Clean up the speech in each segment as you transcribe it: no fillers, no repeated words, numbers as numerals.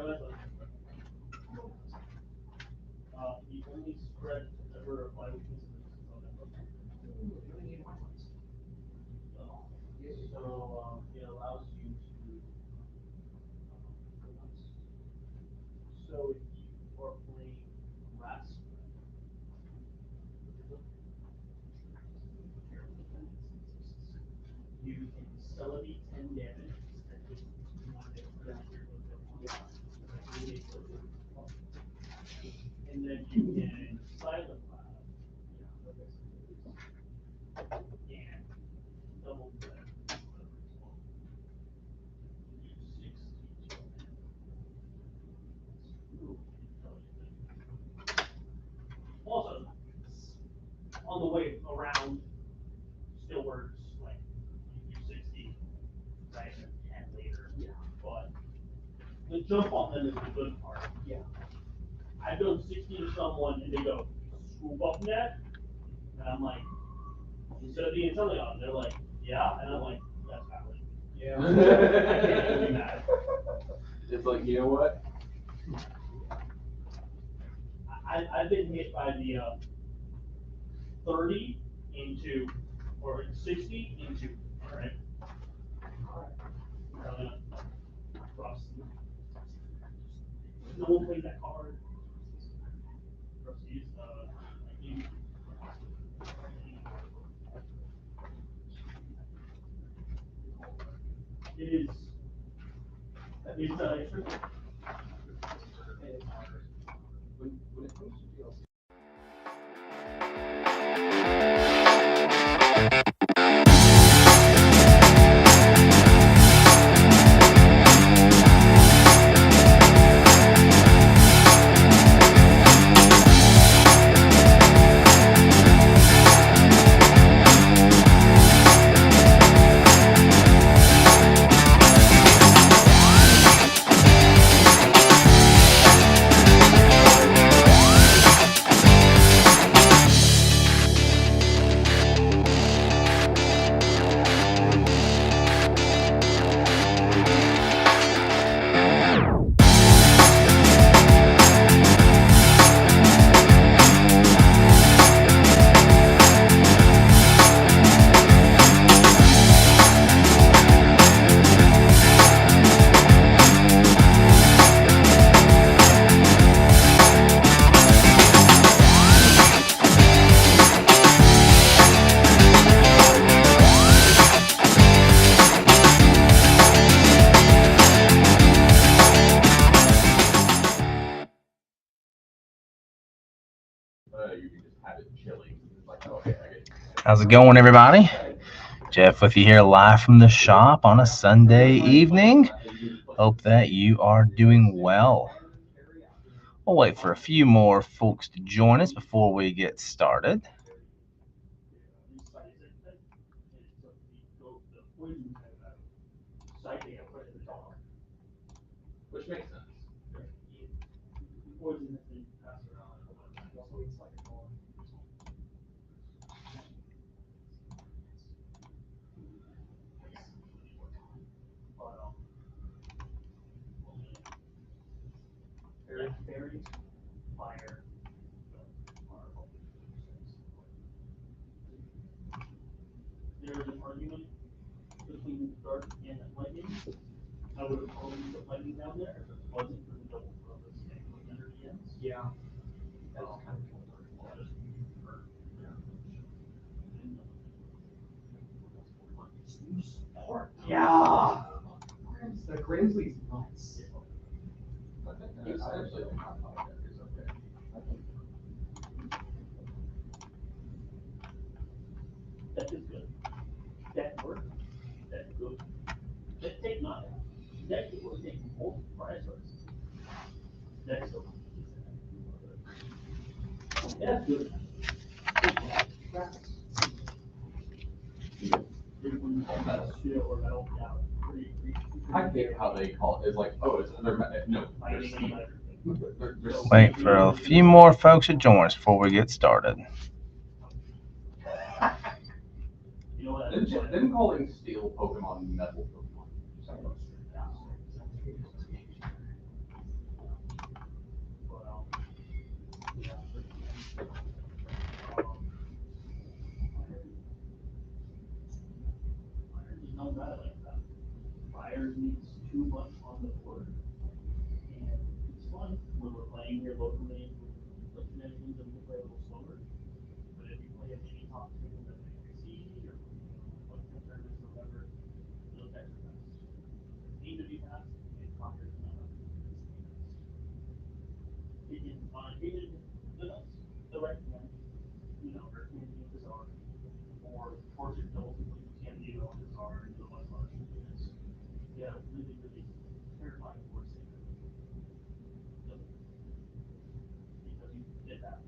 The only spread ever applied with this is on that book. So it allows you to. So if you are playing last you can celebrate 10 damage. And then you can silent laugh. And double that. Also, on the way around, still works like you do 60, right? And 10 later. Yeah. But the jump on them is the good part. Yeah. I've done 60 to someone and they go, swoop up net. And I'm like, instead of being something on, they're like, yeah. And I'm like, that's valid. Yeah. I can't do that. It's like, you know what? I've been hit by the 30 into, or 60 into, all right? No one plays that card. It is. It's When it comes to DLC, you can just have it chilling. It's like, okay, I get it. How's it going, everybody? Jeff with you here live from the shop on a Sunday evening. Hope that you are doing well. We'll wait for a few more folks to join us before we get started. Which makes sense. Fairy, fire, there's an argument between dark and lightning. I would have probably put lightning down there if it wasn't for the double purpose and under the ends. Yeah. That's kind of cool. Yeah. The Grimsley's nuts. I actually think my podcast is okay. That is good. That works. That's good. Let's take nothing. That could work take multiple price rises. That's good. That's good. I hate how they call it. It's like, oh, it's they're no, they're Steve. They're Wait for a few more folks to join us before we get started. Them calling steel Pokemon metal Pokemon. playing here locally, like shenanigans and we'll play a little slower. But if you play at any top table that they see or like tournaments or whatever, those guys are fast. Need to be fast, and Congress is not fast. It can on occasion the right one, or can use this art, or force it double people can do on this art and the one art. Yeah, really, really terrifying force because you did that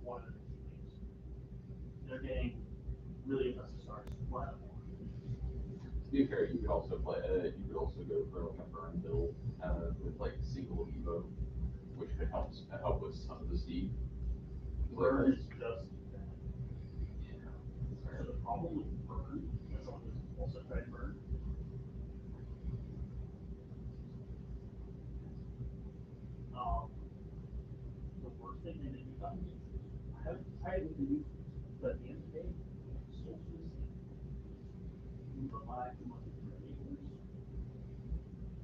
one of the two things. They're getting really impressive starts right up. To be fair, you could also play. You could also go for like a burn build with like single Evo, which could help with some of the speed. Burn is just that. So the problem with burn, as someone who's also tried burn, the worst thing that you've gotten, I haven't tried it with the new, but at the end of the day, solstice, you rely too much on your neighbors,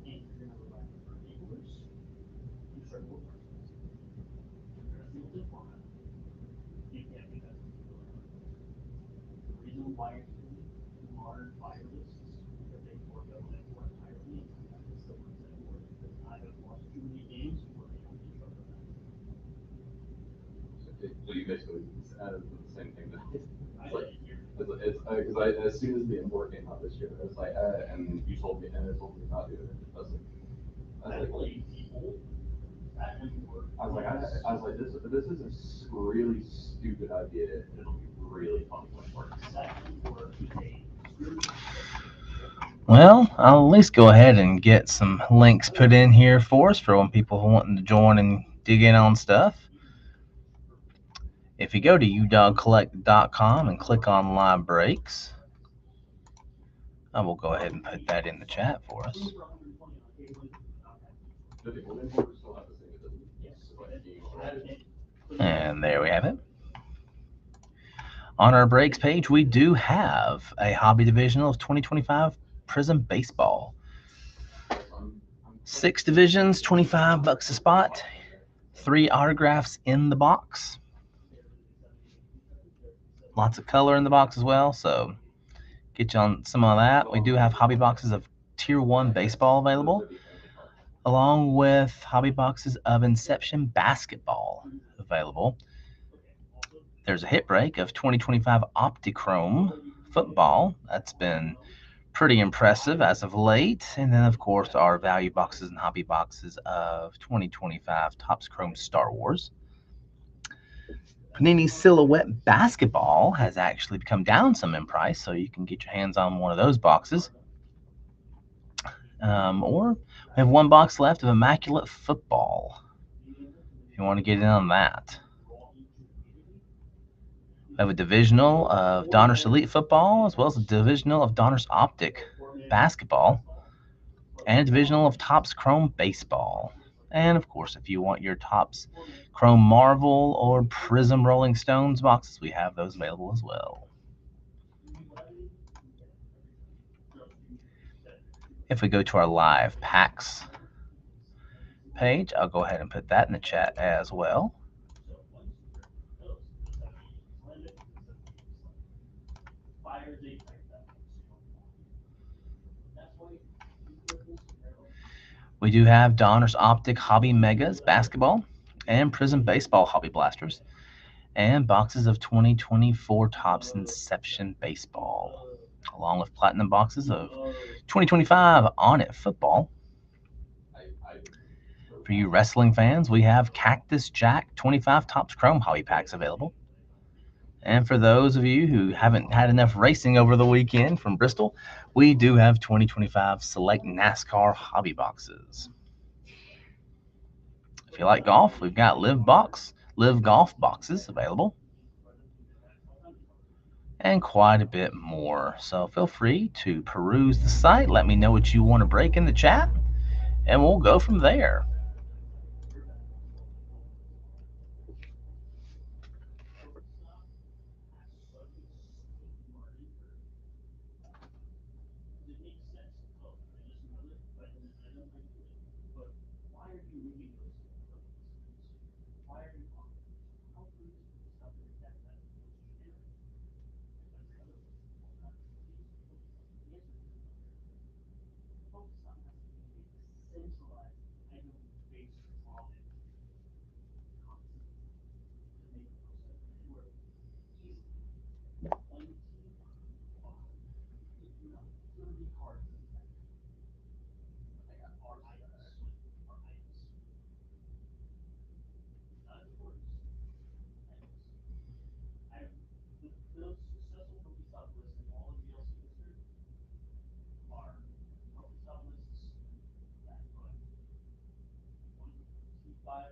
and you're gonna rely on your neighbors, you start to work on it. You're gonna feel the format. You can't do that. The reason why you're doing modern fire lists because they forego and work entirely and sometimes it's the ones that work because I have watched too many games where they don't get trouble that. So you basically the same thing that I it's like like here. it's because as soon as the import came out this year, I was like, and you told me not doing it. I was like, People that import. I was like, this is a really stupid idea, and it'll be really fun when it works. That import is a Well, I'll at least go ahead and get some links put in here for us for when people who wanting to join and dig in on stuff. If you go to udogcollect.com and click on live breaks, I will go ahead and put that in the chat for us. And there we have it. On our breaks page, we do have a hobby divisional of 2025 Prism Baseball. 6 divisions, $25 a spot. 3 autographs in the box. Lots of color in the box as well, so get you on some of that. We do have hobby boxes of Tier 1 baseball available, along with hobby boxes of Inception basketball available. There's a hit break of 2025 Optichrome football. That's been pretty impressive as of late. And then, of course, our value boxes and hobby boxes of 2025 Topps Chrome Star Wars. Panini Silhouette Basketball has actually come down some in price, so you can get your hands on one of those boxes. Or we have one box left of Immaculate Football, if you want to get in on that. We have a divisional of Donruss Elite Football, as well as a divisional of Donruss Optic Basketball, and a divisional of Topps Chrome Baseball. And of course, if you want your Topps Chrome Marvel or Prism Rolling Stones boxes, we have those available as well. If we go to our live packs page, I'll go ahead and put that in the chat as well. We do have Donruss Optic Hobby Megas Basketball and Prism Baseball Hobby Blasters, and boxes of 2024 Topps Inception Baseball, along with platinum boxes of 2025 On It Football. For you wrestling fans, we have Cactus Jack 25 Topps Chrome Hobby Packs available. And for those of you who haven't had enough racing over the weekend from Bristol, we do have 2025 Select NASCAR Hobby Boxes. If you like golf, we've got Live Golf boxes available, and quite a bit more. So feel free to peruse the site. Let me know what you want to break in the chat, and we'll go from there.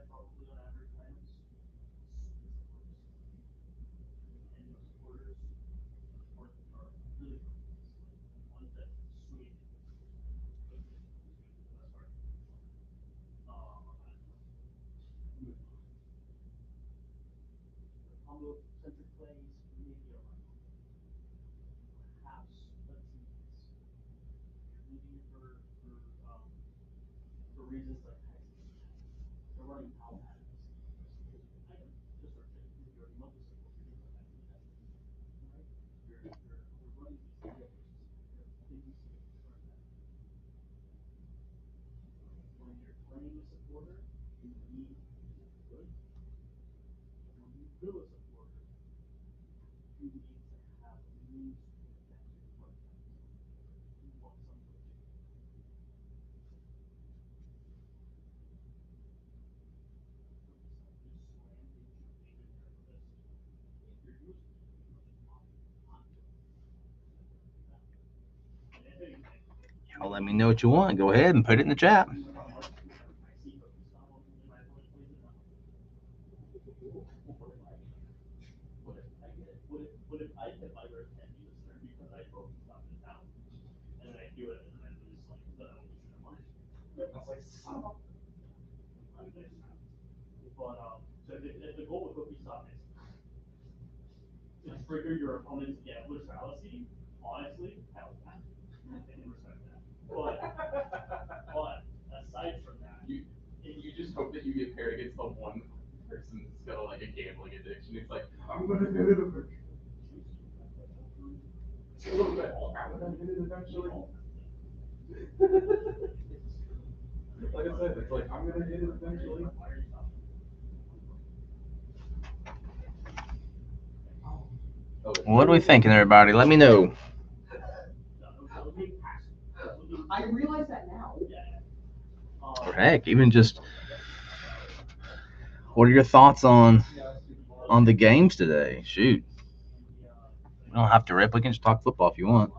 probably on average lands. And your supporters are really ones that swing the best part. Combo centric plays, maybe are like perhaps let's see maybe for reasons like they're running out at us. I can just start saying if you're multi support, you're doing that with that. Right? You're running these together. Things to start that. When you're playing a supporter, you need good. When you build a supporter, you need to have a means to affect your front end. You want something to just slam things you leave in your list. If you're using it, you know, just pop it onto it. And if anything, Y'all let me know what you want. Go ahead and put it in the chat. I see cookie stop on my opponent plays it now. What if I hit my rare candy this turn because I focus stop it down? And then I do it and then I lose like then I lose your money. I was like, son of a but so if the goal with cookie stop is trigger your opponent's gambler's fallacy, honestly, hell yeah. I can respect that. But aside from that, You just hope that you get paired against the one person that's got like a gambling addiction. It's like, I'm gonna get it eventually. A little bit. I'm gonna get it eventually. Like I said, it's like, I'm gonna get it eventually. What are we thinking, everybody? Let me know. I realize that now. Or heck, even just what are your thoughts on the games today? Shoot, we don't have to rip. We can just talk football if you want. I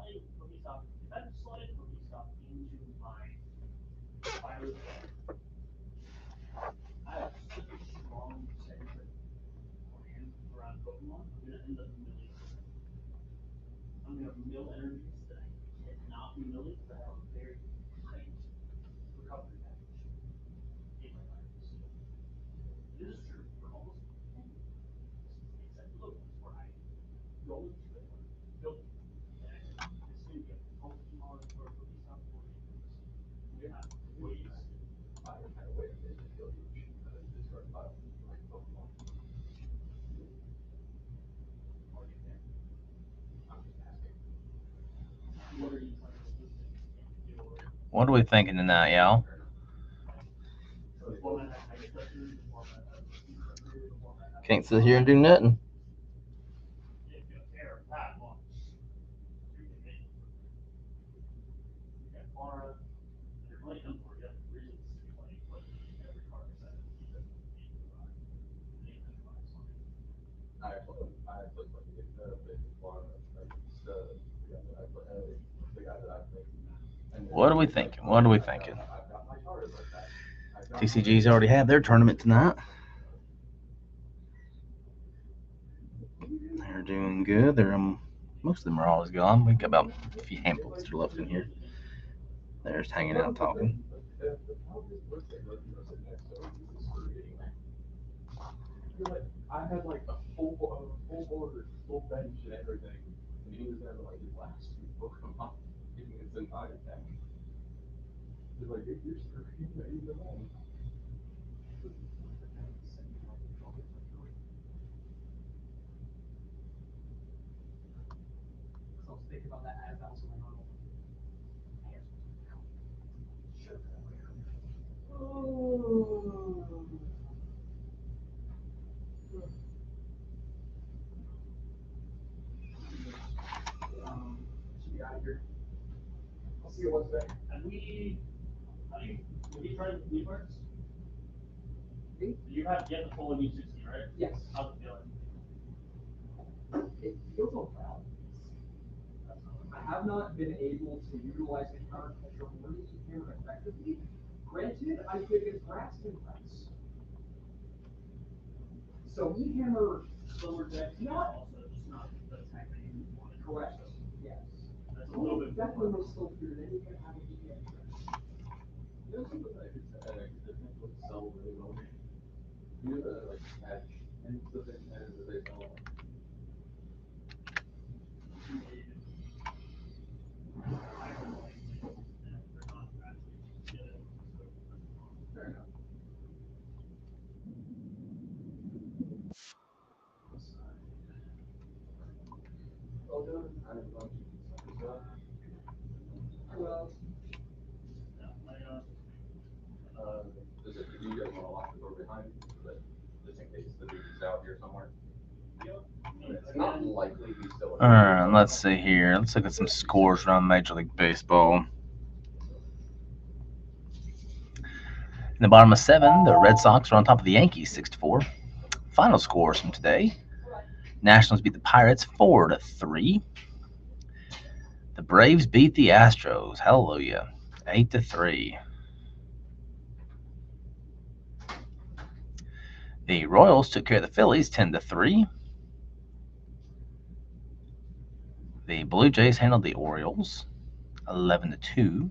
have such a strong centric plan around Pokemon. I'm gonna end up milling. I'm gonna mill energies that I cannot be milling because I have a very tight recovery package in my life. This is true for almost any except for the ones where I go into it building. And I say, this is gonna be a Pokemon or Cookie Stop for games. We're gonna have ways. I kind of wait a minute to feel you discard pile like Pokemon. Or get there. I'm just asking. What are you trying to do? What are we thinking tonight, y'all? The format has ice pressure, the format has heat pressure, the format has. Can't sit here and do nothing. If you care that much, you can make it. You got Aura, you're playing them for you have reasons to be playing, but every card is set to keep it 8 to 5. 8 to 5 something. I actually played it with Florida. Like the guy that I played. What are we thinking? What are we thinking? TCG's already had their tournament tonight. They're doing good. Most of them are always gone. We got about a few handfuls still left in here. They're just hanging out talking. I had like a full board, full bench and everything, and he was down to like his last two Pokemon in his entire deck. He's like, you're screwed. You're alone. So I was thinking about that as that was going on. Should be out of here. I'll see you Wednesday. Have we tried the flea marks? You have the full U60, right? Yes. How's it feeling? It feels well. I have not been able to utilize the counterculture really hammer effectively. Granted, I think it's grass and rice. So we hammer Lower deck, Not- also just not the type that you want to correct. So Yes. that's a little bit Definitely more. most still figured any kind of idea. You know something I could think would sell really well. You know the like patch and the thing that they sell. Fair enough. Oh, no, I'm going to. Well, does it, do you guys want to lock the door behind you so that just in case the dude's out here somewhere? It's not likely he's still. All right, let's see here. Let's look at some scores around Major League Baseball. In the bottom of 7, the Red Sox are on top of the Yankees 6-4. Final scores from today: Nationals beat the Pirates 4-3. The Braves beat the Astros, hallelujah, 8-3. The Royals took care of the Phillies 10-3. The Blue Jays handled the Orioles 11-2.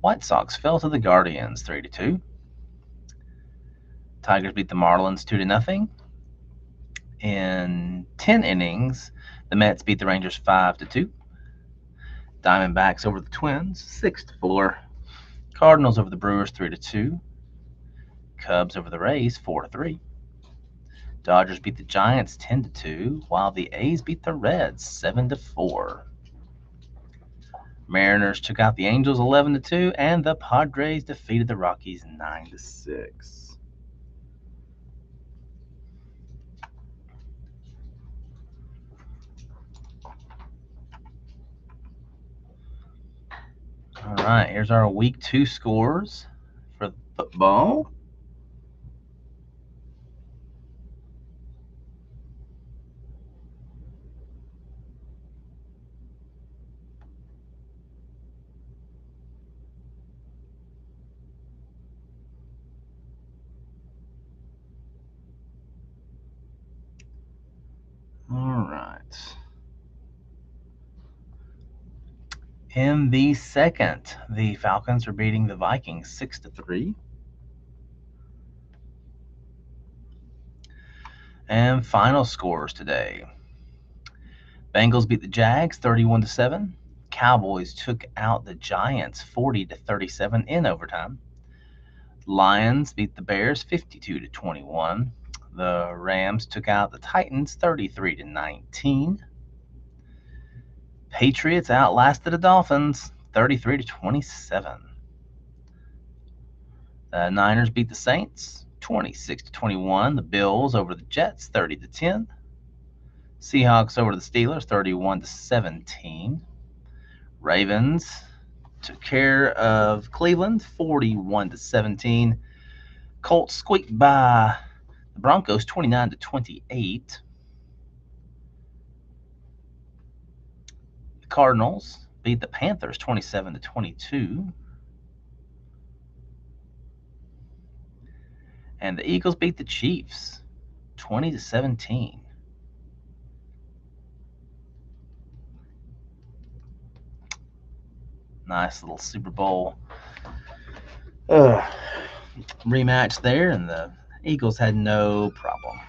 White Sox fell to the Guardians 3-2. Tigers beat the Marlins 2-0. In 10 innings, the Mets beat the Rangers 5-2. Diamondbacks over the Twins 6-4. Cardinals over the Brewers 3-2. Cubs over the Rays 4-3. Dodgers beat the Giants 10-2, while the A's beat the Reds 7-4. Mariners took out the Angels 11-2, and the Padres defeated the Rockies 9-6. All right, here's our Week 2 scores for football. All right. In the second, the Falcons are beating the Vikings 6-3. And final scores today: Bengals beat the Jags 31-7. Cowboys took out the Giants 40-37 in overtime. Lions beat the Bears 52-21. The Rams took out the Titans 33-19. Patriots outlasted the Dolphins 33-27. The Niners beat the Saints 26-21. The Bills over the Jets 30-10. Seahawks over the Steelers 31-17. Ravens took care of Cleveland 41-17. Colts squeaked by the Broncos 29-28. The Cardinals beat the Panthers 27-22. And the Eagles beat the Chiefs 20-17. Nice little Super Bowl rematch there, and the Eagles had no problem.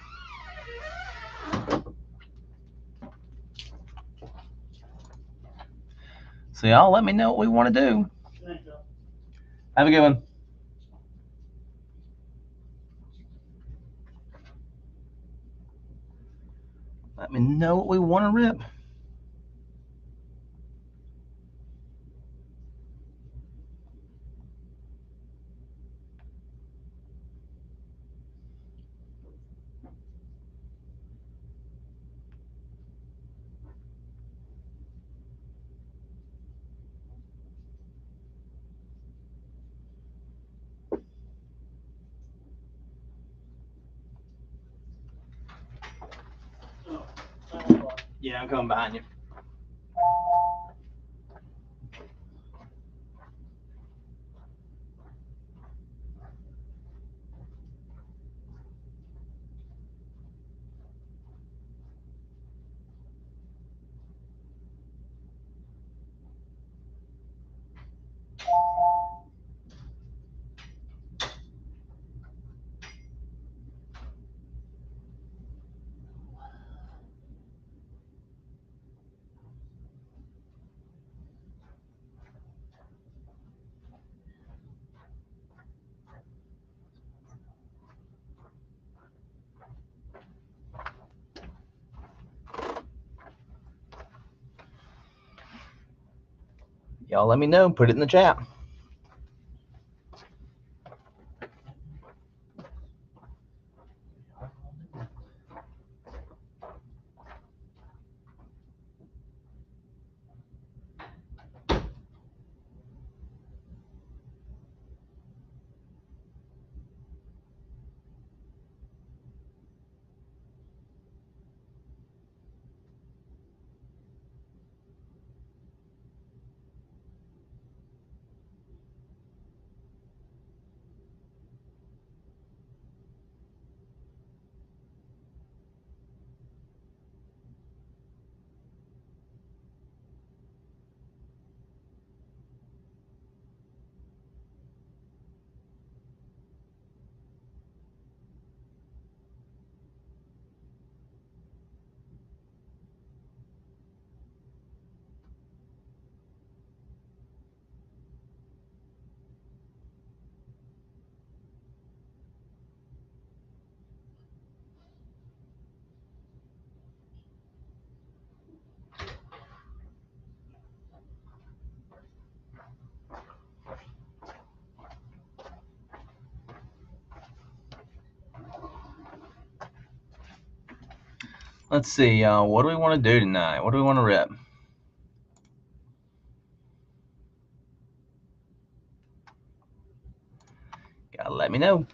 So y'all let me know what we want to do. Thanks, Joe. Have a good one. Let me know what we want to rip. Yeah, I'm coming behind you. Y'all let me know. Put it in the chat. Let's see, what do we want to do tonight? What do we want to rip? Gotta let me know.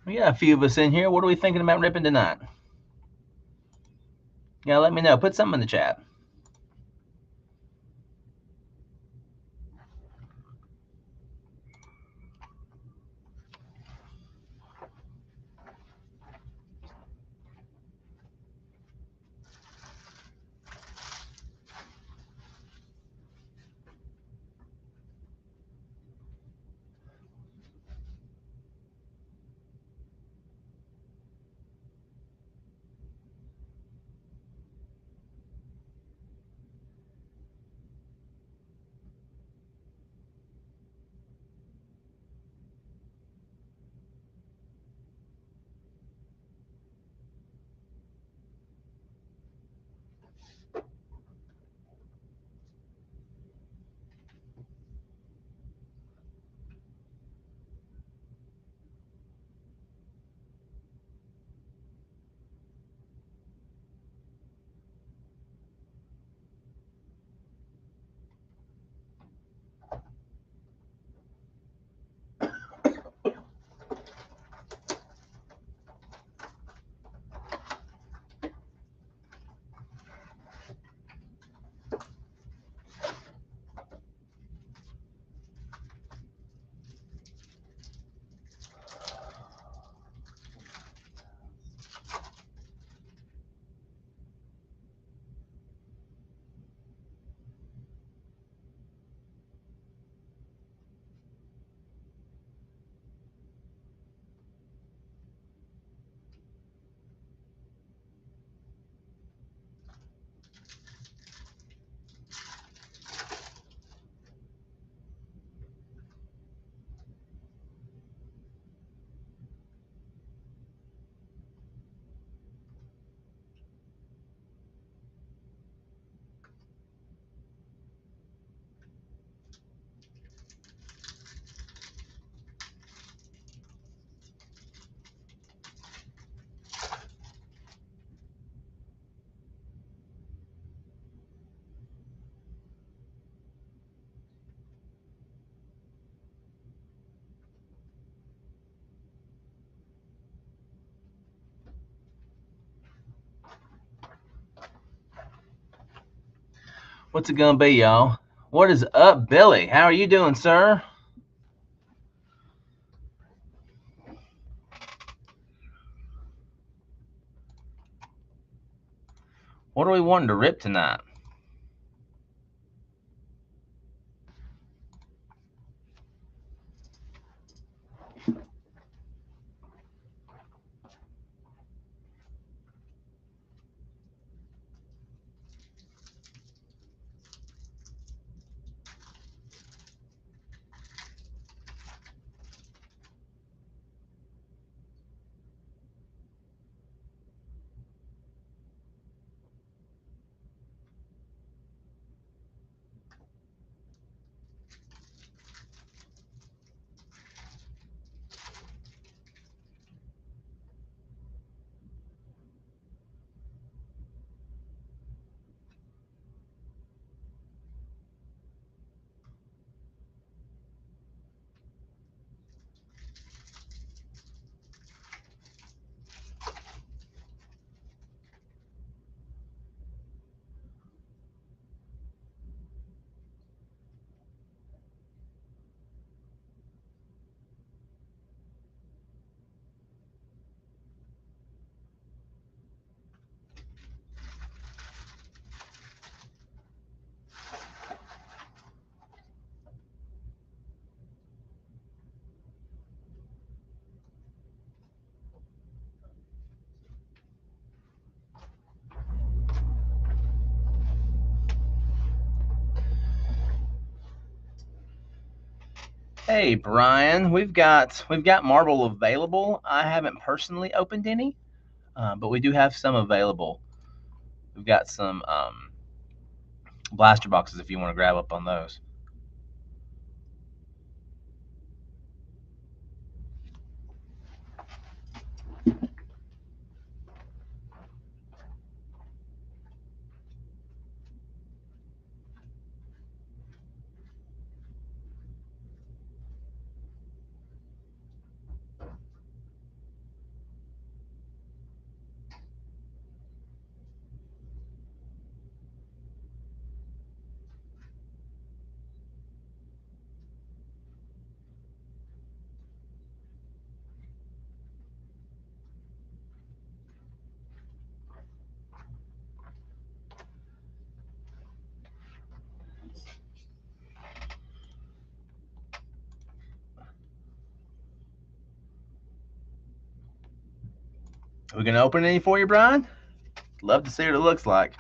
We got a few of us in here. What are we thinking about ripping tonight? Yeah, let me know. Put something in the chat. What's it gonna be, y'all? What is up, Billy? How are you doing, sir? What are we wanting to rip tonight? Hey, Brian, we've got marble available. I haven't personally opened any, but we do have some available. We've got some blaster boxes if you want to grab up on those. Are we gonna open any for you, Brian? Love to see what it looks like.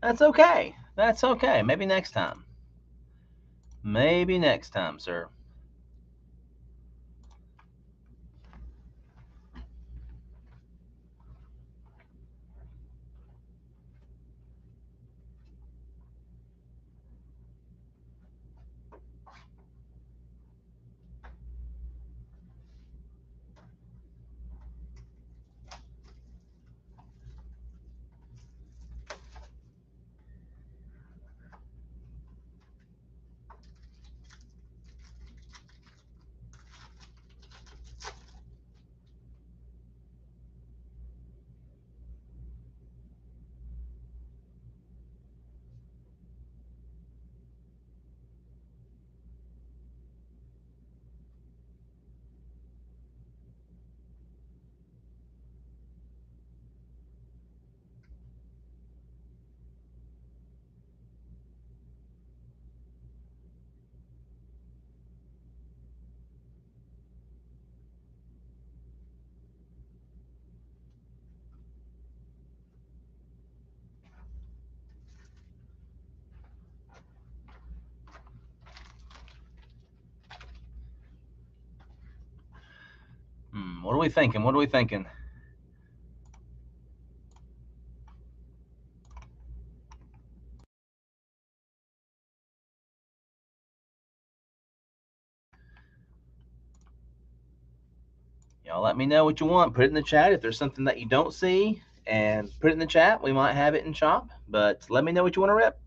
That's okay. That's okay. Maybe next time. Maybe next time, sir. we thinking? What are we thinking? Y'all let me know what you want. Put it in the chat if there's something that you don't see, and put it in the chat. We might have it in shop, but let me know what you want to rip.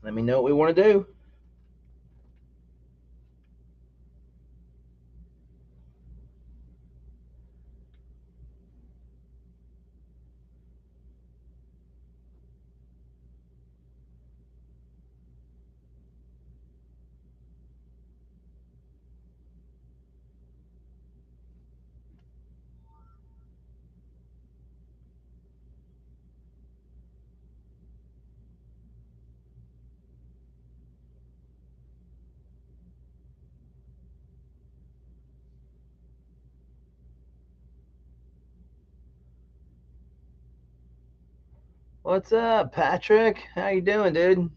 Let me know what we want to do. What's up, Patrick? How you doing, dude?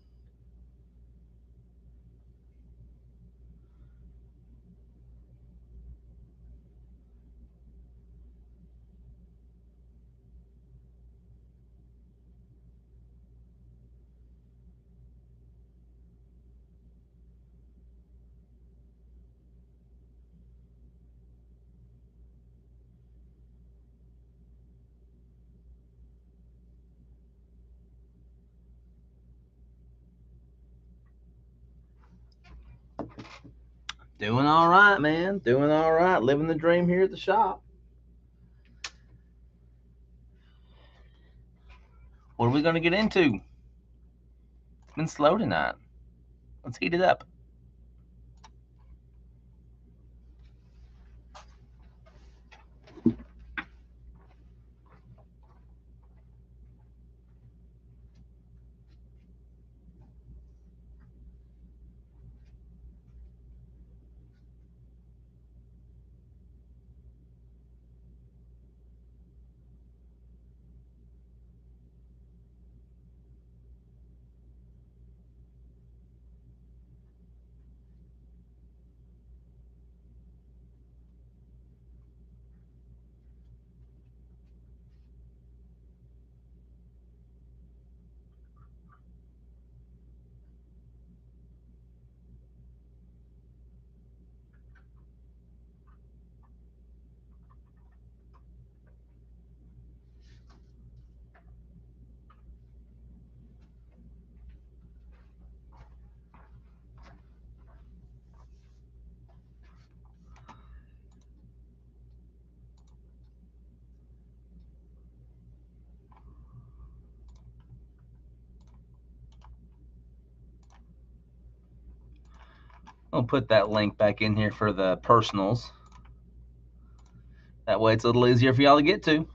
Doing all right, man. Doing all right. Living the dream here at the shop. What are we going to get into? It's been slow tonight. Let's heat it up. I'll put that link back in here for the personals. That way it's a little easier for y'all to get to.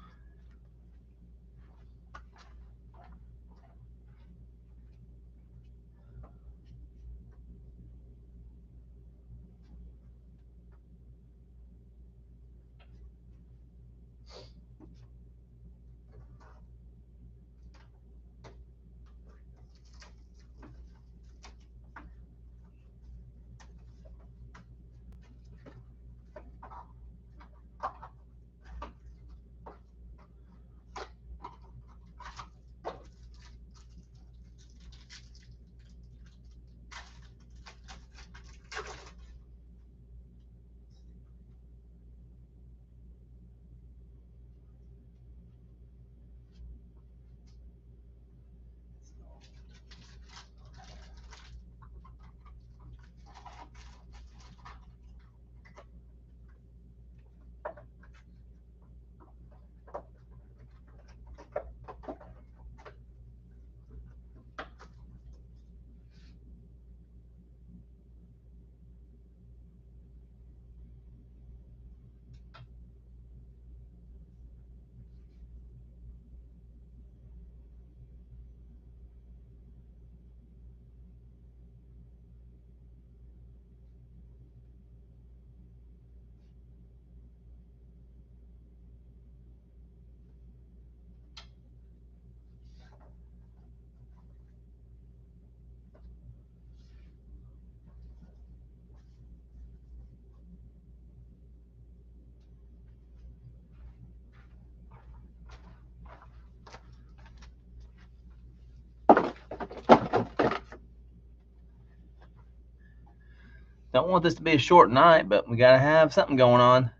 Don't want this to be a short night, but we gotta have something going on.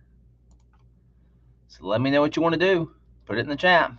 So let me know what you want to do. Put it in the chat.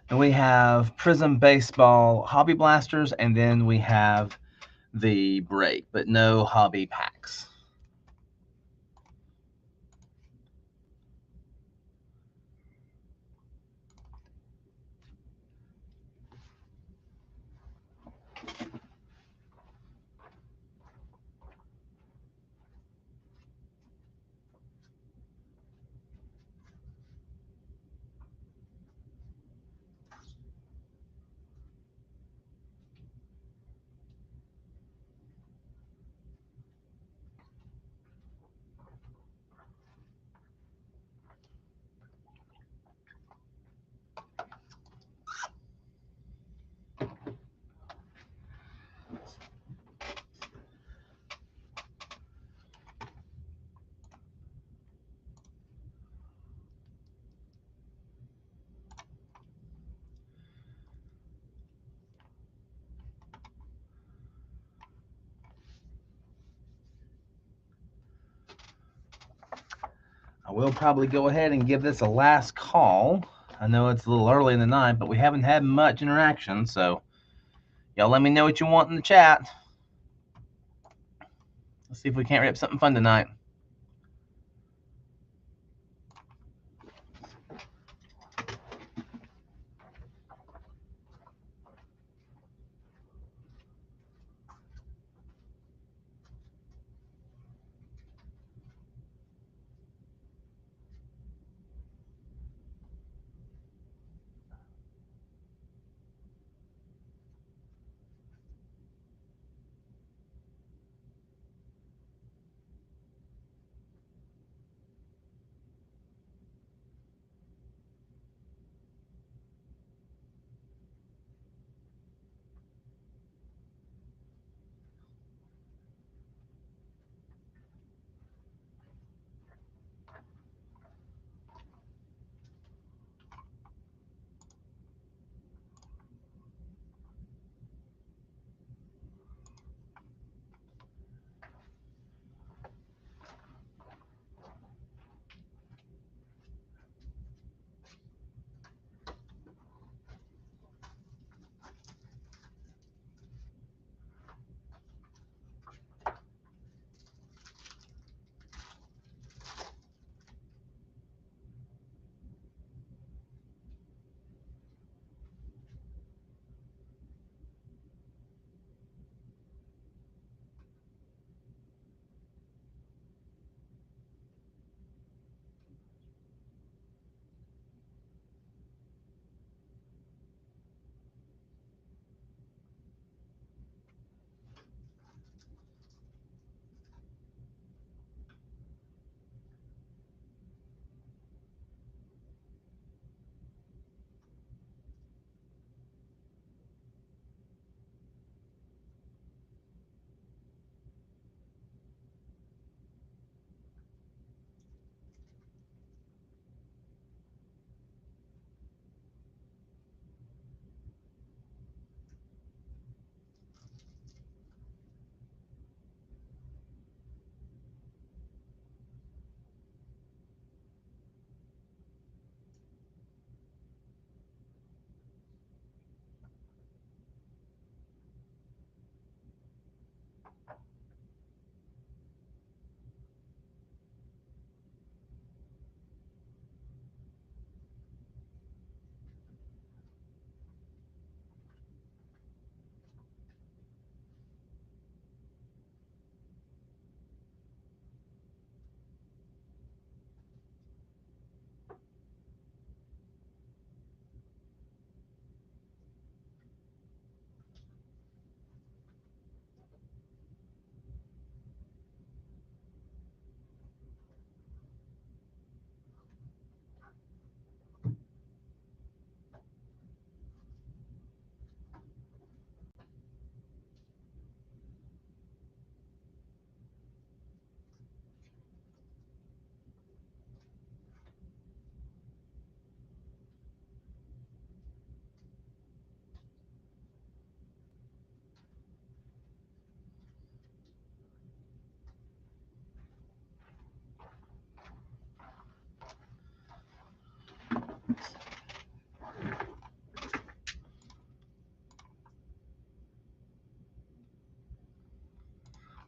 And we have Prism Baseball Hobby Blasters, and then we have the break, but no hobby packs. I will probably go ahead and give this a last call. I know it's a little early in the night, but we haven't had much interaction, so Y'all let me know what you want in the chat. Let's see if we can't rip something fun tonight.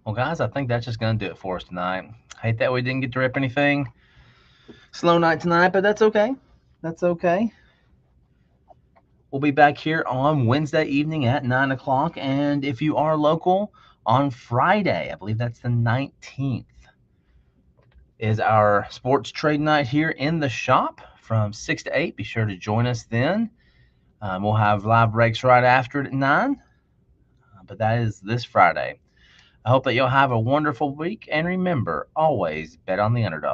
Well, guys, I think that's just going to do it for us tonight. Hate that we didn't get to rip anything. Slow night tonight, but that's okay. That's okay. We'll be back here on Wednesday evening at 9 o'clock. And if you are local, on Friday, I believe that's the 19th, is our sports trade night here in the shop from 6 to 8. Be sure to join us then. We'll have live breaks right after it at 9. But that is this Friday. I hope that you'll have a wonderful week. And remember, always bet on the underdog.